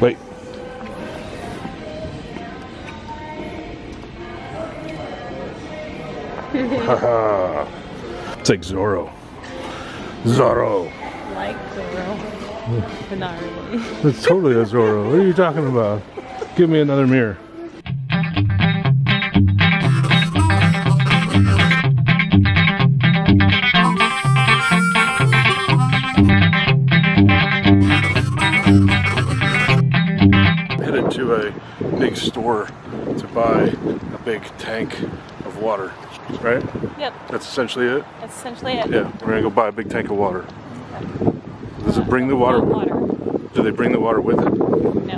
Wait. Haha. It's like Zorro. Zorro. Like Zorro, but not really. It's totally a Zorro. What are you talking about? Give me another mirror. Headed to a big store to buy a big tank of water, right? Yep. That's essentially it? That's essentially it. Yeah, we're gonna go buy a big tank of water. Does it bring the water? Do they bring the water with it? No.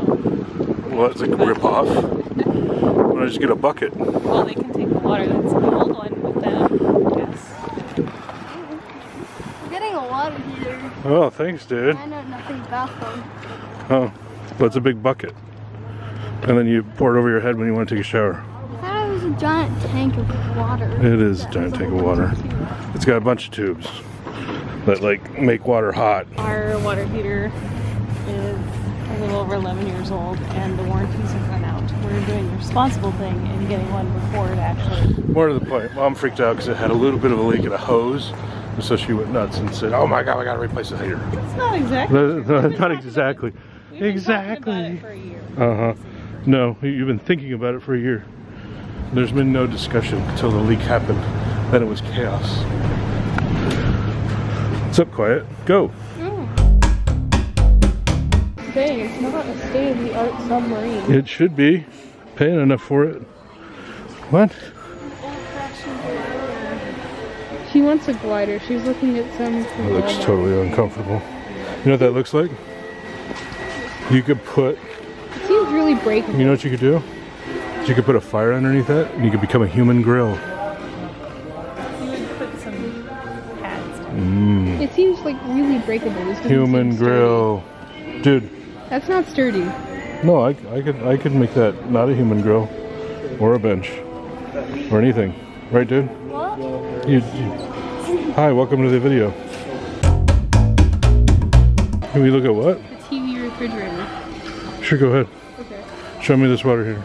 Well, it's like a rip off. Why don't I just get a bucket? Well, they can take the water that's in the old one with them, yes. We're getting a water heater. Oh, thanks, dude. I know nothing about them. Oh, well, it's a big bucket. And then you pour it over your head when you want to take a shower. I thought it was a giant tank of water. It is a giant tank of water. It's got a bunch of tubes that like make water hot. Our water heater is a little over 11 years old and the warranties have run out. We're doing the responsible thing and getting one before it actually... More to the point, Mom freaked out because it had a little bit of a leak in a hose. And so she went nuts and said, oh my God, I gotta replace the heater. It's not exactly. No, not exactly. We've been Exactly. talking about it for a year. Uh-huh. No, you've been thinking about it for a year. There's been no discussion until the leak happened. Then it was chaos. What's up, Quiet? Go. Dang, it's not a state-of-the-art submarine. It should be. Paying enough for it. What? She wants a glider. She's looking at some. It looks totally uncomfortable. You know what that looks like? You could put... It seems really breakable. You know what you could do? You could put a fire underneath that and you could become a human grill. You would put some pads. It seems like really breakable. This doesn't Human seem sturdy. grill. Dude. That's not sturdy. No, I could make that not a human grill. Or a bench. Or anything. Right, dude? What? Hi, welcome to the video. Can we look at what? The TV refrigerator. Sure, go ahead. Okay. Show me this water heater.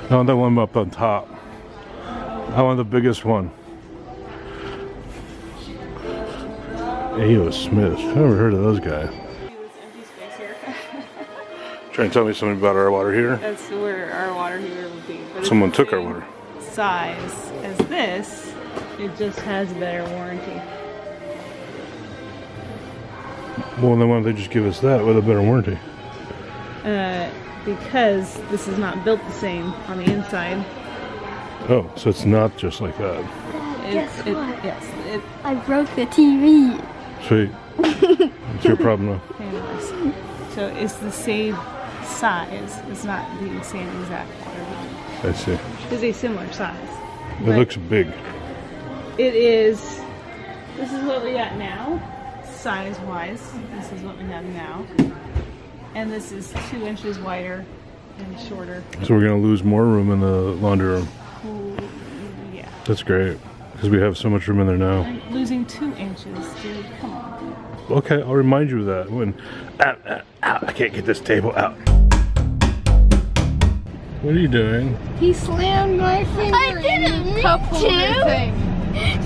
I want that one up on top. I want the biggest one. A.O. Smith. I've never heard of those guys. Trying to tell me something about our water heater? That's where our water heater would be. But Someone took our water. Size as this, it just has a better warranty. Well, then why don't they just give us that with a better warranty? Because this is not built the same on the inside. Oh, so it's not just like that. Guess what? Yes. I broke the TV. Sweet. It's your problem now. Anyways, so it's the same size. It's not the same exact water heater. I see. It's a similar size. It looks big. It is. This is what we got now, size-wise. This is what we have now. And this is 2 inches wider and shorter. So we're going to lose more room in the laundry room. Ooh, yeah. That's great, because we have so much room in there now. I'm losing 2 inches, dude. Come on. Okay, I'll remind you of that when... I can't get this table out. What are you doing? He slammed my finger I didn't in the mean cup holder to. thing.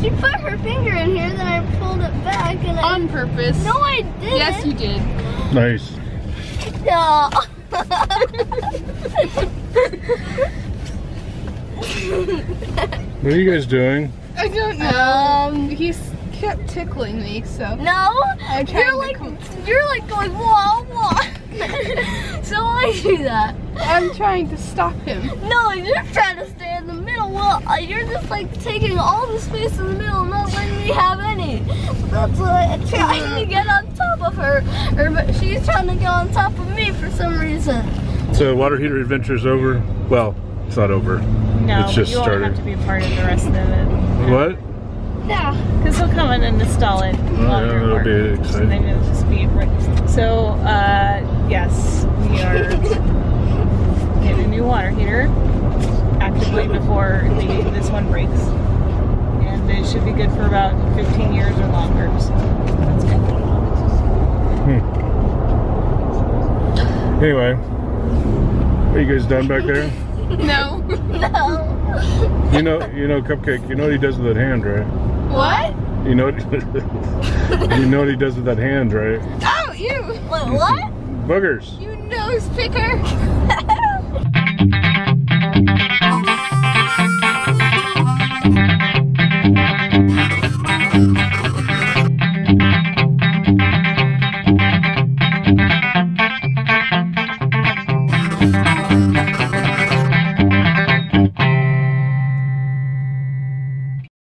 She put her finger in here, then I pulled it back and On purpose. No, I didn't. Yes, you did. Nice. No. What are you guys doing? I don't know. He kept tickling me, so. No. I'm trying You're like going wah wah. So I do that. I'm trying to stop him. No, you're trying to stay in the middle. Well, you're just like taking all the space in the middle, not letting me have any. That's why I'm trying to get on top of her, but she's trying to get on top of me for some reason. So water heater adventure's over? Well, it's not over. No, It's just you started. won't have to be a part of the rest of it. What? Yeah. Because he'll come in and install it. yeah, that'll be exciting. So maybe it'll just be so, yes, we are getting a new water heater actively before this one breaks. And and it should be good for about 15 years or longer. So that's good. Anyway, are you guys done back there? No. No. You know, Cupcake. You know what he does with that hand, right? What? You know, you know what he does with that hand, right? Oh, you. Wait, what? Boogers. You nose picker.